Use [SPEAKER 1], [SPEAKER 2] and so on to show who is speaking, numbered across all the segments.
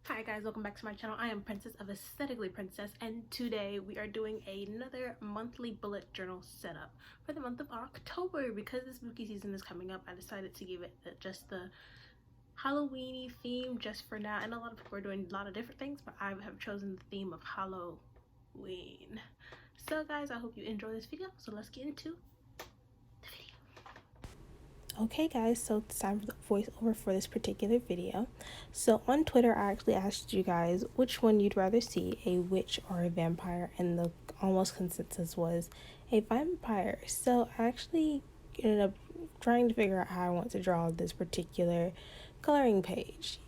[SPEAKER 1] Hi guys, welcome back to my channel. I am Princess of Aesthetically Princess, and today we are doing another monthly bullet journal setup for the month of October. Because the spooky season is coming up, I decided to give it just the Halloweeny theme just for now. And a lot of people are doing a lot of different things, but I have chosen the theme of Halloween. So guys, I hope you enjoy this video. So let's get into the video. Okay guys, so it's time for the voiceover for this particular video. So on Twitter, I actually asked you guys which one you'd rather see, a witch or a vampire, and the almost consensus was a vampire. So I actually ended up trying to figure out how I want to draw this particular coloring page.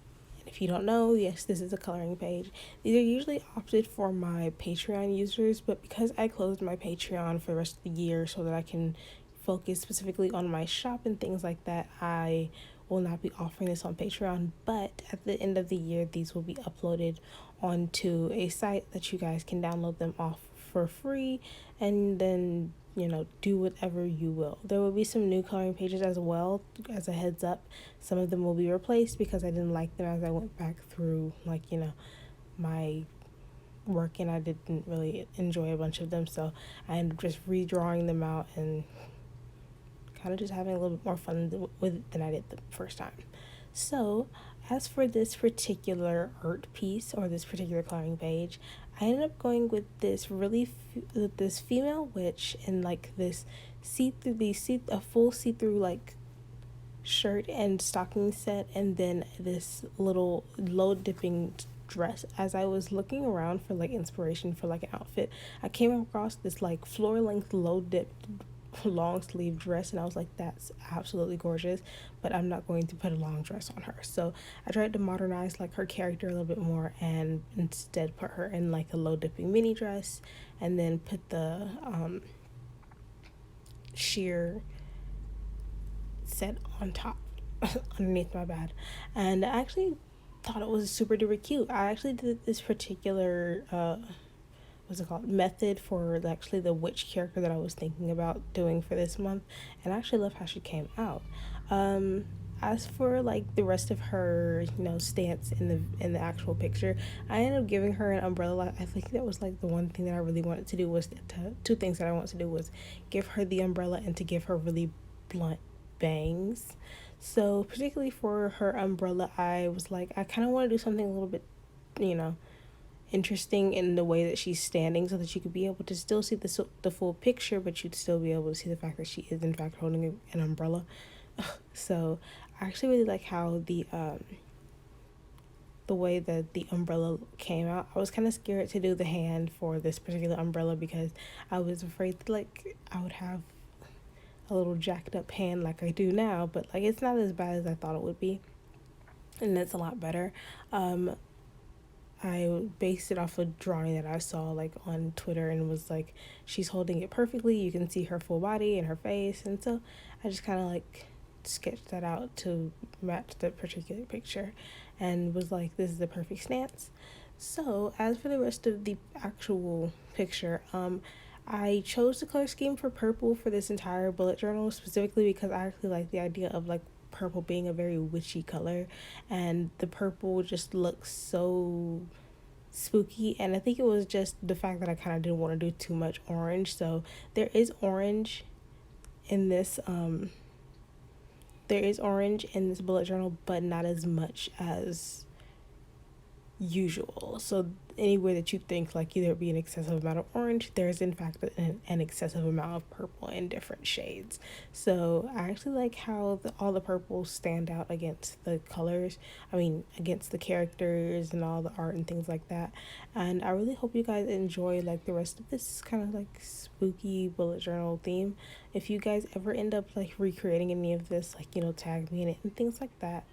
[SPEAKER 1] If you don't know, yes, this is a coloring page. These are usually opted for my Patreon users, but because I closed my Patreon for the rest of the year so that I can focus specifically on my shop and things like that, I will not be offering this on Patreon. But at the end of the year, these will be uploaded onto a site that you guys can download them off for free and then do whatever you will. There will be some new coloring pages as well. As a heads up, some of them will be replaced because I didn't like them as I went back through my work, and I didn't really enjoy a bunch of them, so I ended up just redrawing them out and kind of just having a little bit more fun with it than I did the first time. So as for this particular art piece or this particular coloring page, I ended up going with this this female witch in like this a full see-through like shirt and stocking set, and then this little low dipping dress. As I was looking around for like inspiration for like an outfit, I came across this like floor length low dipped long sleeve dress, and I was like, that's absolutely gorgeous, but I'm not going to put a long dress on her. So I tried to modernize like her character a little bit more and instead put her in like a low dipping mini dress, and then put the sheer set on top underneath my bed. And I actually thought it was super duper cute. I actually did this particular what's it called, method for actually the witch character that I was thinking about doing for this month, and I actually love how she came out. As for like the rest of her stance in the actual picture, I ended up giving her an umbrella. I think that was like the one thing that I really wanted to do was two things that I wanted to do was give her the umbrella and to give her really blunt bangs. So particularly for her umbrella, I was like, I kind of want to do something a little bit interesting in the way that she's standing, so that you could be able to still see the full picture, but you'd still be able to see the fact that she is in fact holding an umbrella. So I actually really like how the way that the umbrella came out. I was kind of scared to do the hand for this particular umbrella because I was afraid that like I would have a little jacked up hand like I do now, but like it's not as bad as I thought it would be, and that's a lot better. I based it off a drawing that I saw like on Twitter, and was like, she's holding it perfectly. You can see her full body and her face, and so I just kind of like sketched that out to match the particular picture, and was like, this is the perfect stance. So as for the rest of the actual picture, I chose the color scheme for purple for this entire bullet journal, specifically because I actually like the idea of like purple being a very witchy color, and the purple just looks so spooky. And I think it was just the fact that I kind of didn't want to do too much orange. So there is orange in this bullet journal, but not as much as usual. So anywhere that you think like there be an excessive amount of orange, there's in fact an excessive amount of purple in different shades. So I actually like how all the purples stand out against the colors, against the characters and all the art and things like that. And I really hope you guys enjoy like the rest of this kind of like spooky bullet journal theme. If you guys ever end up like recreating any of this, like tag me in it and things like that.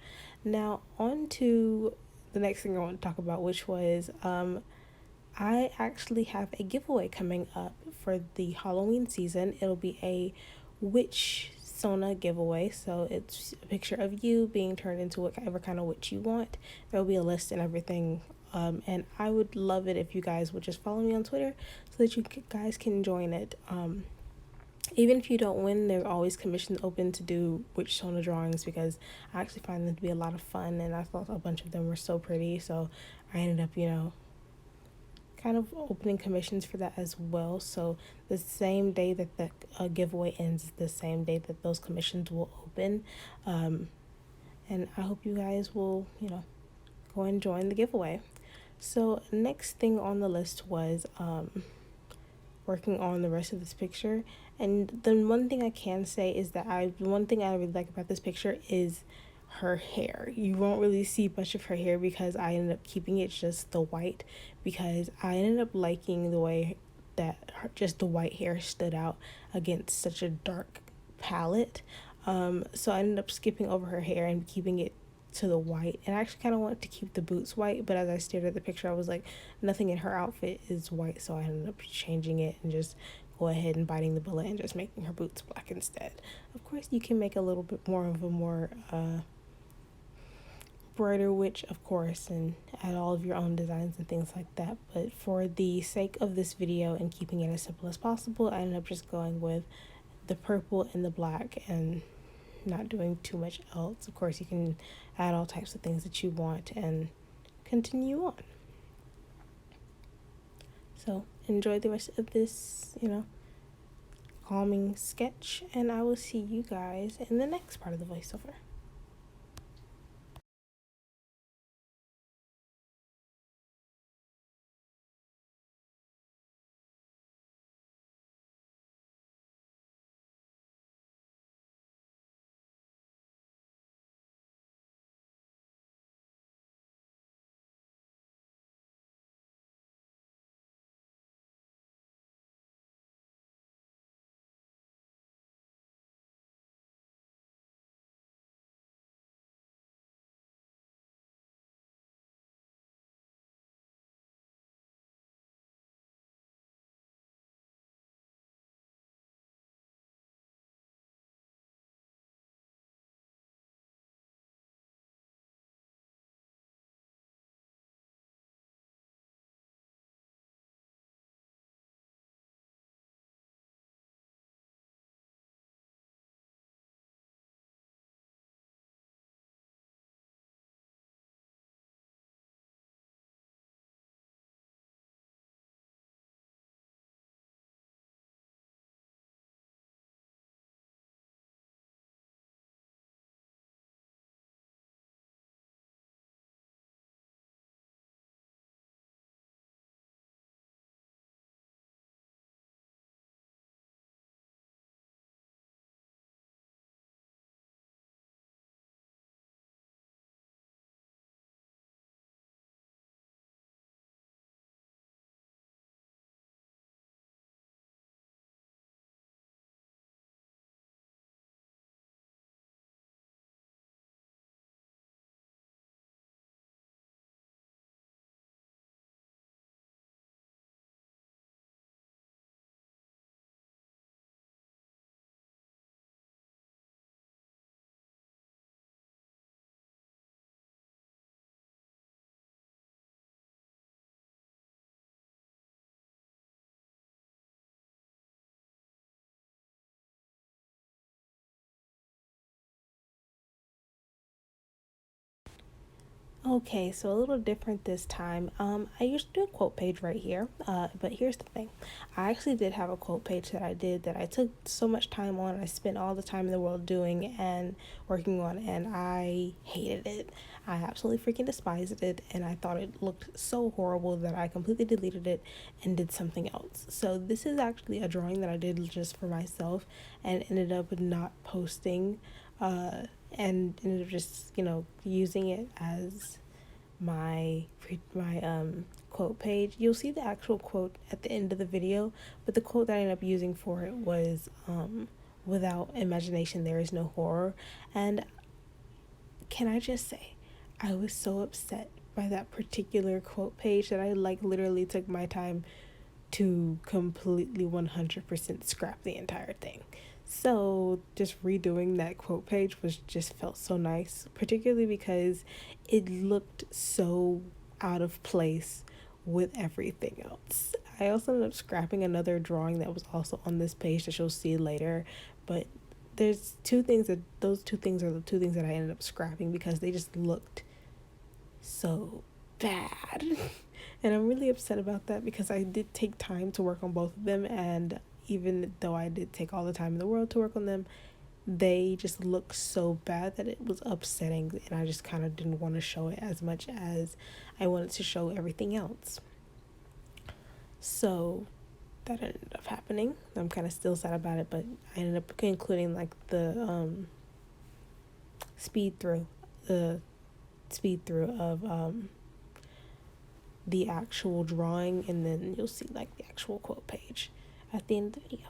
[SPEAKER 1] Now on to the next thing I want to talk about, which was I actually have a giveaway coming up for the Halloween season. It'll be a witch Sona giveaway, so it's a picture of you being turned into whatever kind of witch you want. There'll be a list and everything, and I would love it if you guys would just follow me on Twitter so that you guys can join it. Even if you don't win, there are always commissions open to do witch Sona drawings, because I actually find them to be a lot of fun, and I thought a bunch of them were so pretty, so I ended up, kind of opening commissions for that as well. So the same day that the giveaway ends is the same day that those commissions will open. And I hope you guys will, go and join the giveaway. So next thing on the list was working on the rest of this picture. And the one thing I can say is that one thing I really like about this picture is her hair. You won't really see much of her hair because I ended up keeping it just the white, because I ended up liking the way that just the white hair stood out against such a dark palette. So I ended up skipping over her hair and keeping it to the white, and I actually kind of wanted to keep the boots white, but as I stared at the picture I was like, nothing in her outfit is white, so I ended up changing it and just go ahead and biting the bullet and just making her boots black instead. Of course you can make a little bit more of a more brighter witch, of course, and add all of your own designs and things like that, but for the sake of this video and keeping it as simple as possible, I ended up just going with the purple and the black and not doing too much else. Of course you can add all types of things that you want and continue on. So enjoy the rest of this, calming sketch, and I will see you guys in the next part of the voiceover. Okay, so a little different this time. I used to do a quote page right here, but here's the thing. I actually did have a quote page that I did that I took so much time on, I spent all the time in the world doing and working on, and I hated it. I absolutely freaking despised it, and I thought it looked so horrible that I completely deleted it and did something else. So this is actually a drawing that I did just for myself and ended up not posting, and ended up just using it as my quote page. You'll see the actual quote at the end of the video, but the quote that I ended up using for it was without imagination there is no horror. And can I just say, I was so upset by that particular quote page that I literally took my time to completely 100% scrap the entire thing. So just redoing that quote page just felt so nice, particularly because it looked so out of place with everything else. I also ended up scrapping another drawing that was also on this page that you'll see later. But there's those two things are the two things that I ended up scrapping because they just looked so bad. And I'm really upset about that because I did take time to work on both of them, and even though I did take all the time in the world to work on them, they just look so bad that it was upsetting, and I just kind of didn't want to show it as much as I wanted to show everything else. So that ended up happening. I'm kind of still sad about it, but I ended up including like the speed through of the actual drawing, and then you'll see like the actual quote page at the end of the video.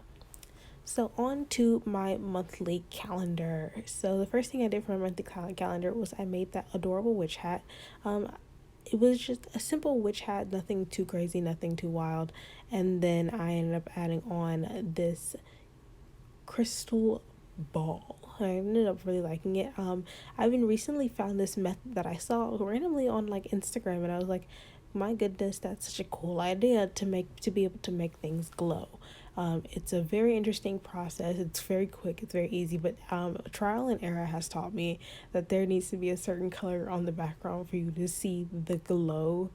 [SPEAKER 1] So on to my monthly calendar. So the first thing I did for my monthly calendar was I made that adorable witch hat. It was just a simple witch hat, nothing too crazy, nothing too wild. And then I ended up adding on this crystal ball. I ended up really liking it. I've been recently found this method that I saw randomly on like Instagram, and I was like, my goodness, that's such a cool idea to be able to make things glow. It's a very interesting process. It's very quick. It's very easy, but trial and error has taught me that there needs to be a certain color on the background for you to see the glow,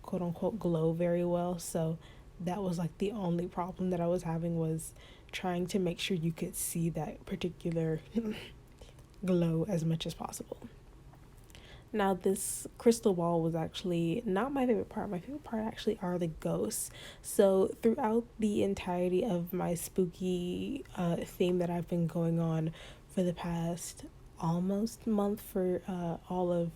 [SPEAKER 1] quote unquote glow, very well. So that was like the only problem that I was having, was trying to make sure you could see that particular glow as much as possible. Now, this crystal ball was actually not my favorite part. My favorite part actually are the ghosts. So throughout the entirety of my spooky theme that I've been going on for the past almost month, for all of,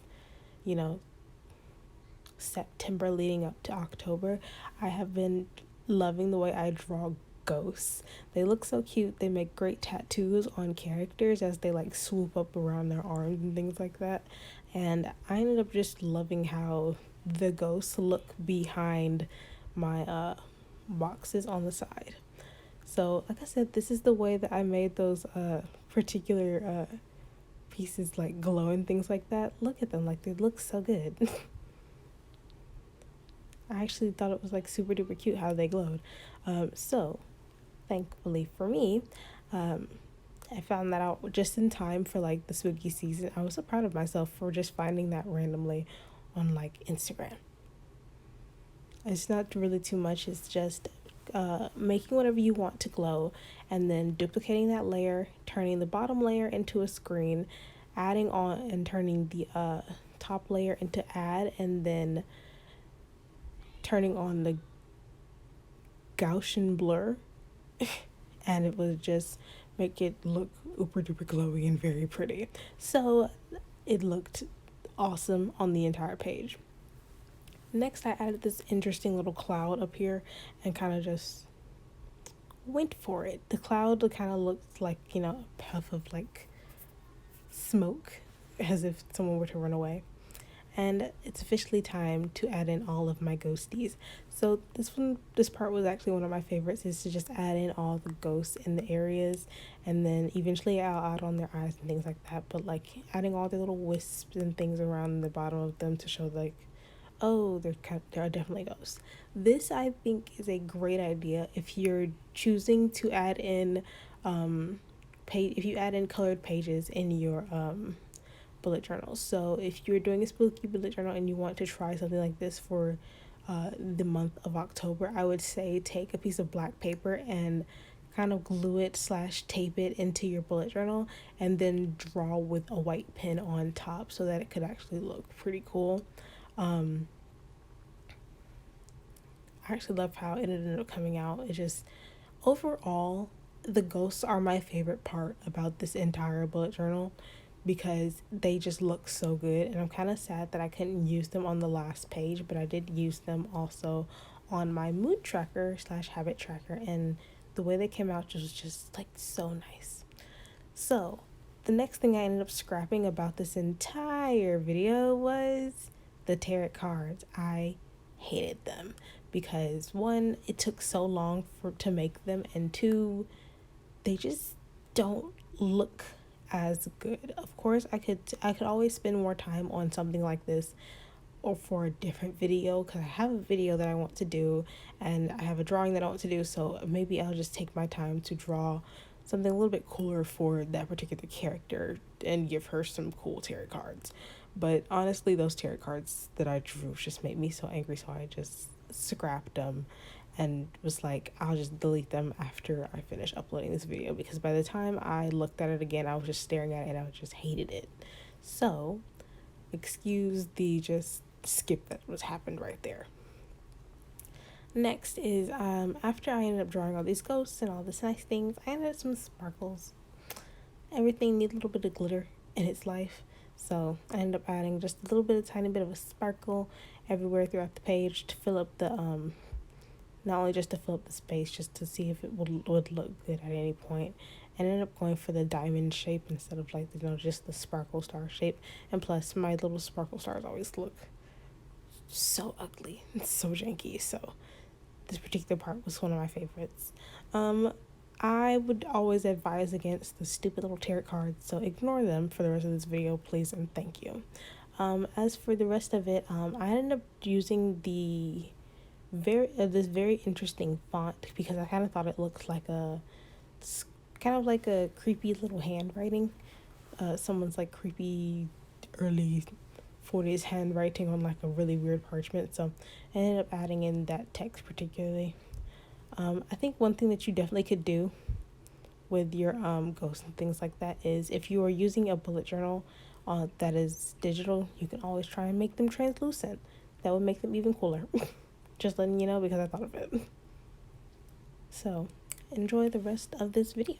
[SPEAKER 1] September leading up to October, I have been loving the way I draw ghosts. They look so cute. They make great tattoos on characters as they like swoop up around their arms and things like that. And I ended up just loving how the ghosts look behind my boxes on the side. So like I said, this is the way that I made those particular pieces like glow and things like that. Look at them, like they look so good. I actually thought it was like super duper cute how they glowed. So thankfully for me, I found that out just in time for like the spooky season. I was so proud of myself for just finding that randomly on like Instagram. It's not really too much. It's just making whatever you want to glow, and then duplicating that layer, turning the bottom layer into a screen, adding on and turning the top layer into add, and then turning on the Gaussian blur and it would just make it look super duper glowy and very pretty. So it looked awesome on the entire page. Next, I added this interesting little cloud up here and kind of just went for it. The cloud kind of looked like, a puff of like smoke, as if someone were to run away. And it's officially time to add in all of my ghosties. So this part was actually one of my favorites, is to just add in all the ghosts in the areas, and then eventually I'll add on their eyes and things like that. But like adding all the little wisps and things around the bottom of them to show like, oh, there are definitely ghosts. This, I think, is a great idea if you're choosing to add in if you add in colored pages in your bullet journals. So if you're doing a spooky bullet journal and you want to try something like this for the month of October, I would say take a piece of black paper and kind of glue it / tape it into your bullet journal, and then draw with a white pen on top so that it could actually look pretty cool. I actually love how it ended up coming out. It just, overall, the ghosts are my favorite part about this entire bullet journal, because they just look so good, and I'm kind of sad that I couldn't use them on the last page, but I did use them also on my mood tracker / habit tracker, and the way they came out was just like so nice. So the next thing I ended up scrapping about this entire video was the tarot cards. I hated them because, one, it took so long to make them, and two, they just don't look as good. Of course, I could always spend more time on something like this or for a different video, because I have a video that I want to do and I have a drawing that I want to do, so maybe I'll just take my time to draw something a little bit cooler for that particular character and give her some cool tarot cards. But honestly, those tarot cards that I drew just made me so angry, so I just scrapped them and was like, I'll just delete them after I finish uploading this video, because by the time I looked at it again, I was just staring at it and I just hated it. So, excuse the just skip that was happened right there. Next is after I ended up drawing all these ghosts and all these nice things, I added some sparkles. Everything needs a little bit of glitter in its life, so I ended up adding just a little bit, a tiny bit of a sparkle everywhere throughout the page to fill up the not only just to fill up the space, just to see if it would look good at any point. And ended up going for the diamond shape instead of like, you know, just the sparkle star shape. And plus, my little sparkle stars always look so ugly. It's so janky. So this particular part was one of my favorites. I would always advise against the stupid little tarot cards, so ignore them for the rest of this video, please and thank you. As for the rest of it, I ended up using the this very interesting font because I kind of thought it looked like kind of like a creepy little handwriting. Someone's like creepy early 40s handwriting on like a really weird parchment. So I ended up adding in that text particularly. I think one thing that you definitely could do with your ghosts and things like that is if you are using a bullet journal that is digital, you can always try and make them translucent. That would make them even cooler. Just letting you know because I thought of it. So, enjoy the rest of this video.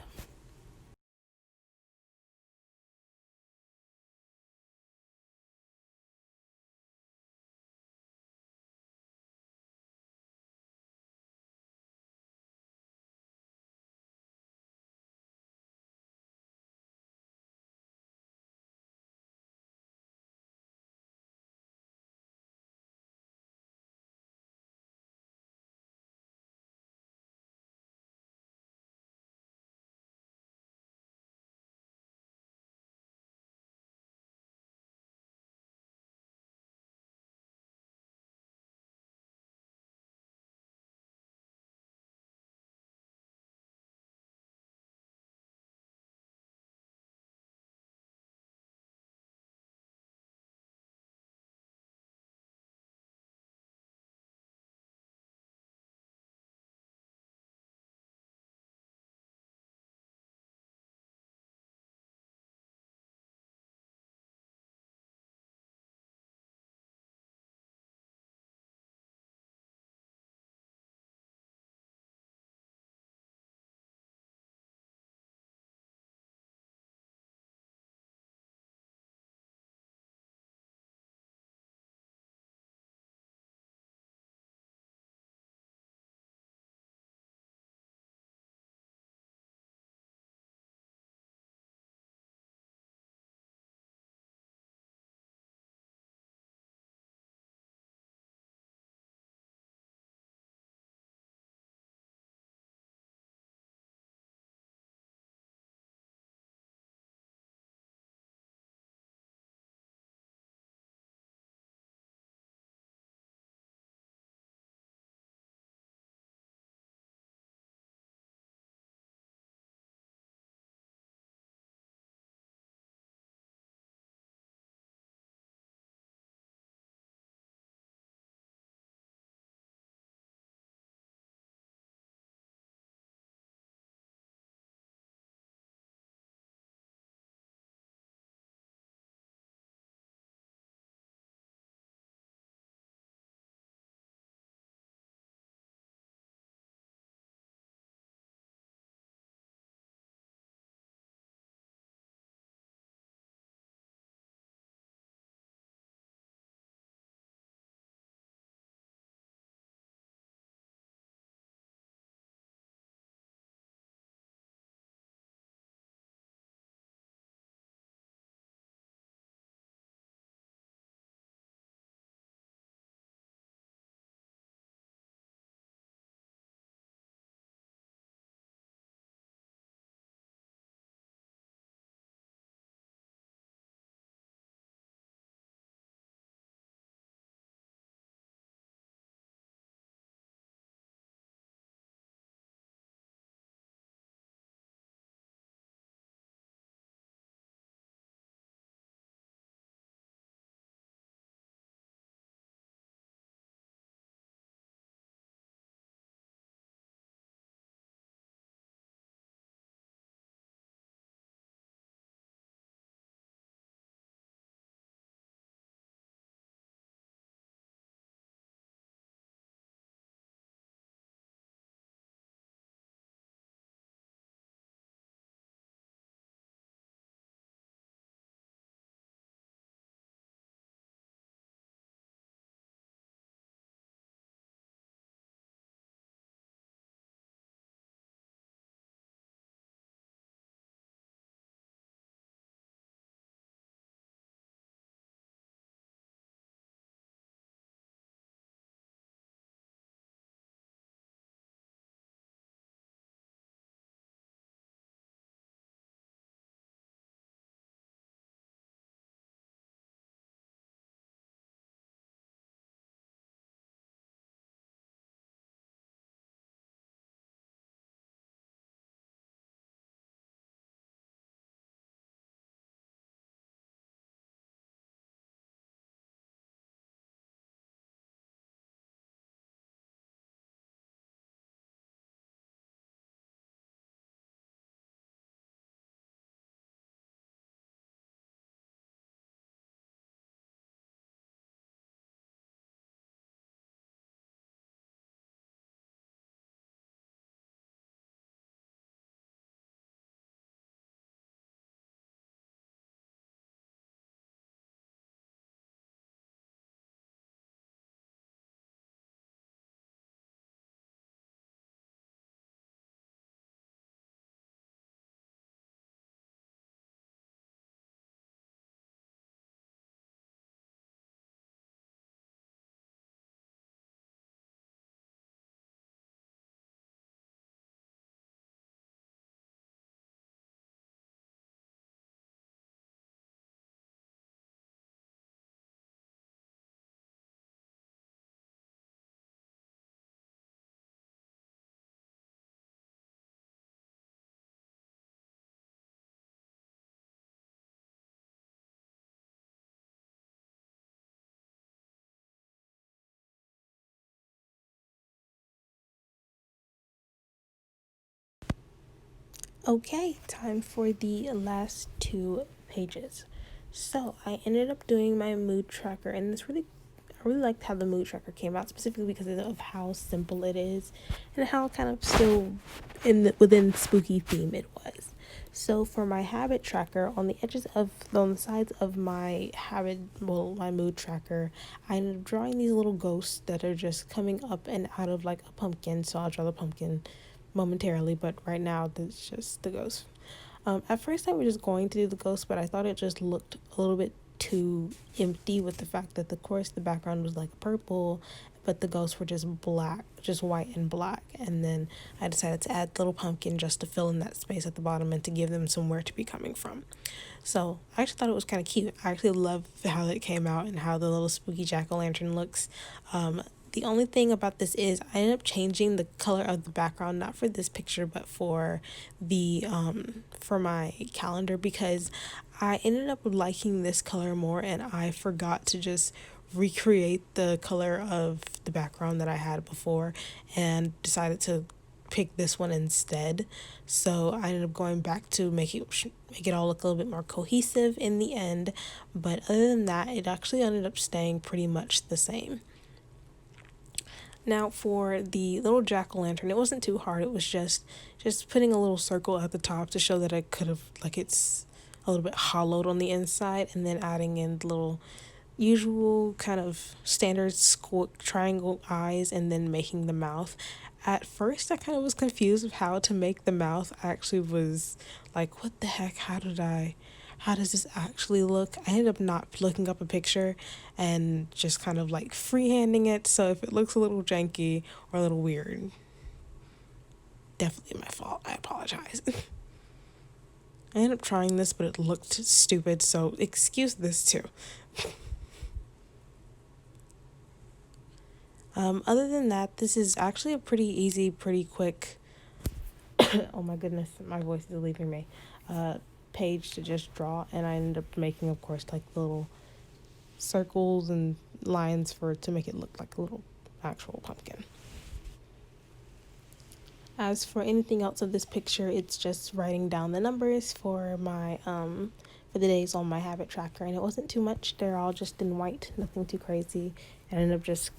[SPEAKER 1] Okay, time for the last two pages. So I ended up doing my mood tracker, and I really liked how the mood tracker came out, specifically because of how simple it is and how kind of still within spooky theme it was. So for my habit tracker, on the sides of my my mood tracker, I ended up drawing these little ghosts that are just coming up and out of like a pumpkin. So I'll draw the pumpkin momentarily, but right now it's just the ghost. At first, I was just going to do the ghost, but I thought it just looked a little bit too empty with the fact that, of course, the background was like purple, but the ghosts were just black, just white and black. And then I decided to add little pumpkin just to fill in that space at the bottom and to give them somewhere to be coming from. So I actually thought it was kind of cute. I actually love how it came out and how the little spooky jack-o'-lantern looks. The only thing about this is I ended up changing the color of the background, not for this picture, but for the for my calendar, because I ended up liking this color more and I forgot to just recreate the color of the background that I had before and decided to pick this one instead. So I ended up going back to make it all look a little bit more cohesive in the end. But other than that, it actually ended up staying pretty much the same. Now for the little jack-o'-lantern, it wasn't too hard. It was just putting a little circle at the top to show that I could have, like, it's a little bit hollowed on the inside, and then adding in the little usual kind of standard triangle eyes, and then making the mouth. At first, I kind of was confused of how to make the mouth. I actually was like, what the heck? How does this actually look? I ended up not looking up a picture and just kind of like freehanding it. So if it looks a little janky or a little weird, definitely my fault. I apologize. I ended up trying this, but it looked stupid. So excuse this too. Other than that, this is actually a pretty easy, pretty quick. Oh my goodness, my voice is leaving me. Page to just draw, and I ended up making, of course, like little circles and lines to make it look like a little actual pumpkin. As for anything else of this picture, it's just writing down the numbers for my for the days on my habit tracker, and it wasn't too much. They're all just in white, nothing too crazy. And I ended up just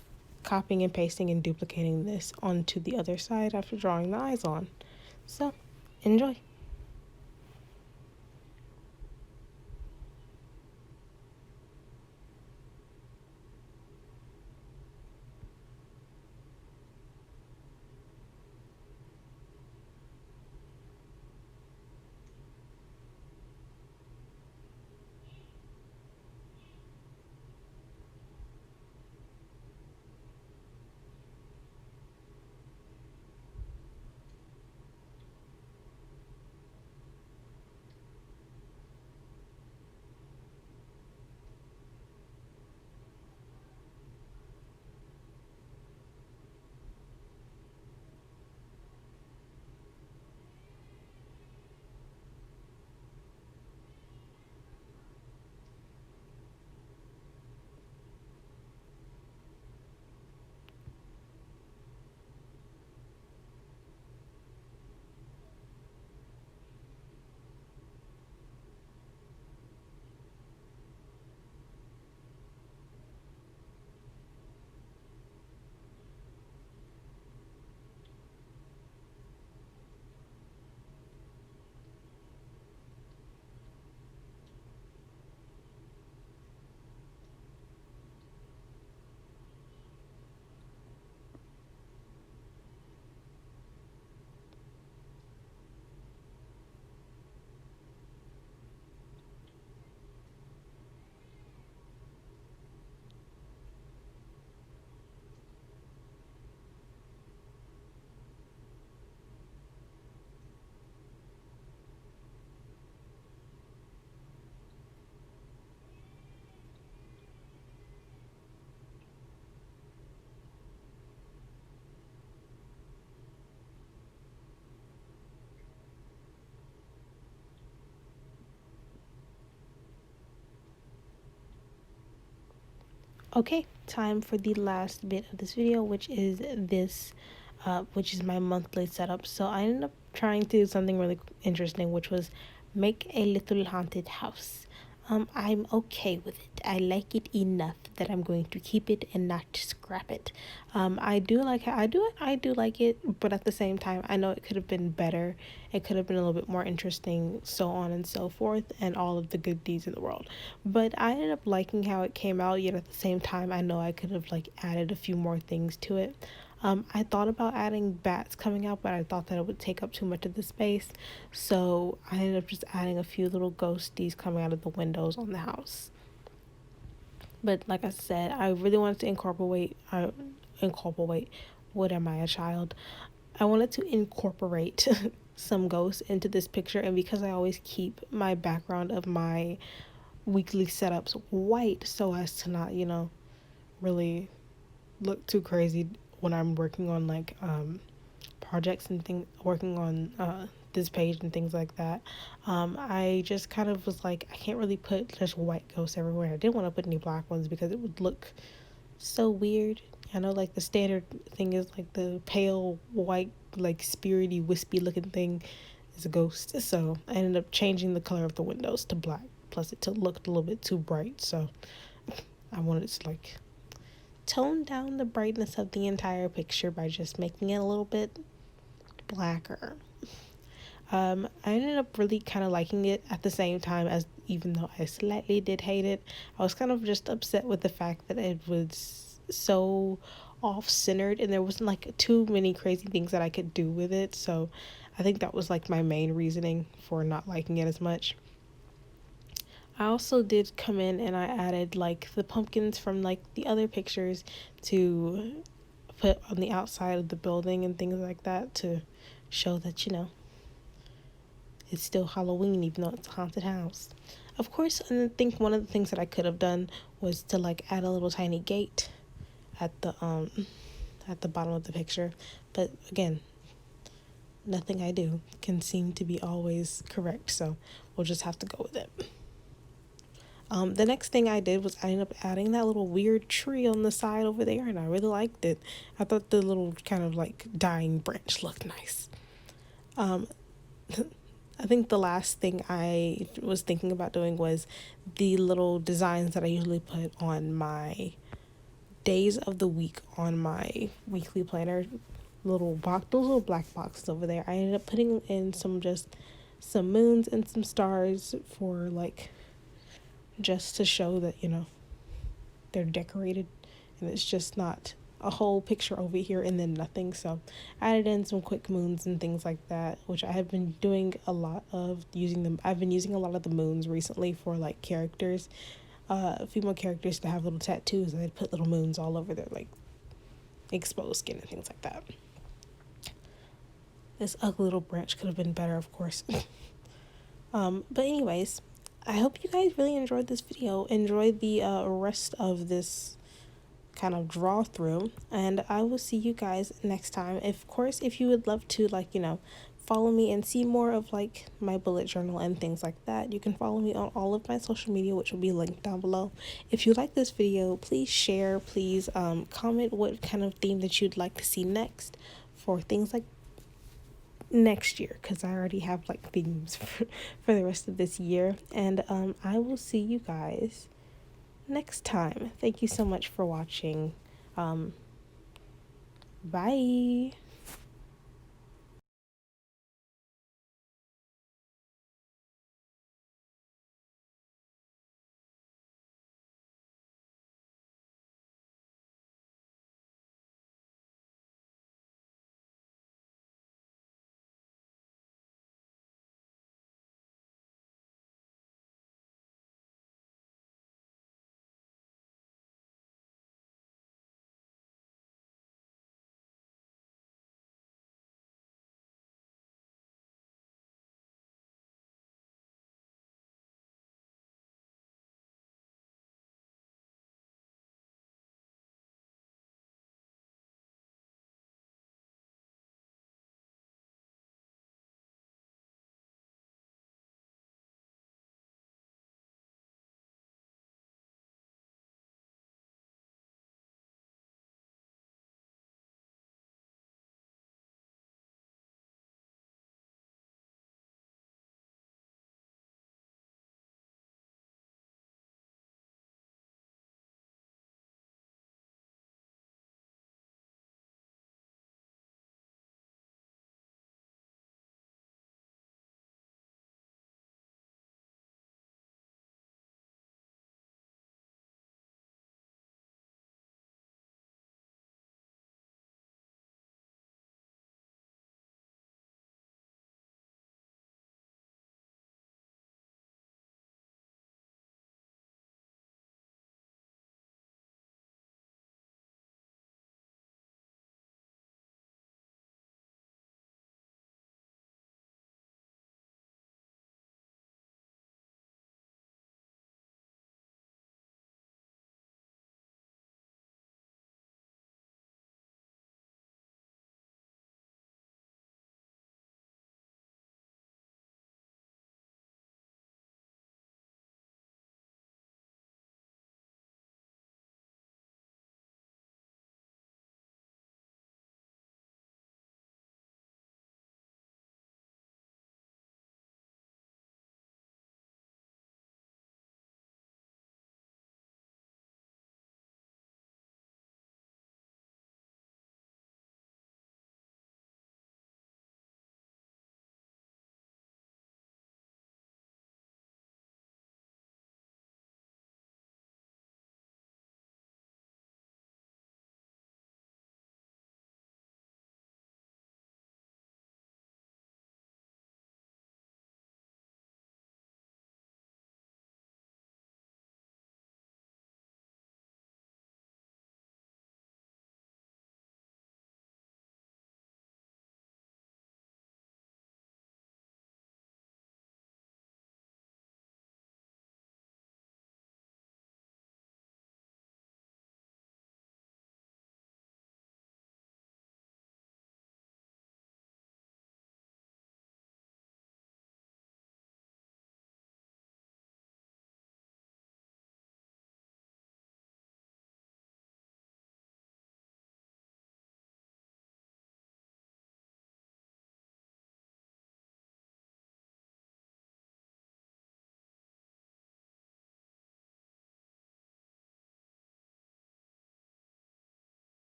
[SPEAKER 1] copying and pasting and duplicating this onto the other side after drawing the eyes on. So, enjoy. Okay, time for the last bit of this video, which is my monthly setup. So I ended up trying to do something really interesting, which was make a little haunted house. I'm okay with it. I like it enough that I'm going to keep it and not scrap it. I do like it, but at the same time, I know it could have been better. It could have been a little bit more interesting, so on and so forth, and all of the good deeds in the world. But I ended up liking how it came out. Yet at the same time, I know I could have like added a few more things to it. I thought about adding bats coming out, but I thought that it would take up too much of the space. So I ended up just adding a few little ghosties coming out of the windows on the house. But like I said, I really wanted to incorporate. What am I, a child? I wanted to incorporate some ghosts into this picture, and because I always keep my background of my weekly setups white so as to not, really look too crazy when I'm working on like projects and things, working on this page and things like that. I just kind of was like, I can't really put just white ghosts everywhere. I didn't want to put any black ones because it would look so weird. I know like the standard thing is like the pale white, like spirity wispy looking thing is a ghost. So I ended up changing the color of the windows to black. Plus it looked a little bit too bright, so I wanted to like tone down the brightness of the entire picture by just making it a little bit blacker. I ended up really kind of liking it at the same time, as even though I slightly did hate it, I was kind of just upset with the fact that it was so off-centered and there wasn't like too many crazy things that I could do with it. So I think that was like my main reasoning for not liking it as much. I also did come in and I added like the pumpkins from like the other pictures to put on the outside of the building and things like that to show that, it's still Halloween even though it's a haunted house. Of course, I think one of the things that I could have done was to like add a little tiny gate at the bottom of the picture. But again, nothing I do can seem to be always correct, so we'll just have to go with it. The next thing I did was I ended up adding that little weird tree on the side over there, and I really liked it. I thought the little kind of like dying branch looked nice. I think the last thing I was thinking about doing was the little designs that I usually put on my days of the week on my weekly planner. Those little black boxes over there. I ended up putting in some moons and some stars for like just to show that, they're decorated and it's just not a whole picture over here and then nothing. So I added in some quick moons and things like that, which I have been doing a lot of using them. I've been using a lot of the moons recently for like characters, female characters to have little tattoos, and I'd put little moons all over their like exposed skin and things like that. This ugly little branch could have been better, of course. But anyways, I hope you guys really enjoyed this video. Enjoy the rest of this kind of draw through, and I will see you guys next time. Of course, if you would love to follow me and see more of like my bullet journal and things like that, you can follow me on all of my social media, which will be linked down below. If you like this video, please share, please comment what kind of theme that you'd like to see next for things like next year, because I already have like themes for the rest of this year. And I will see you guys next time. Thank you so much for watching. Bye.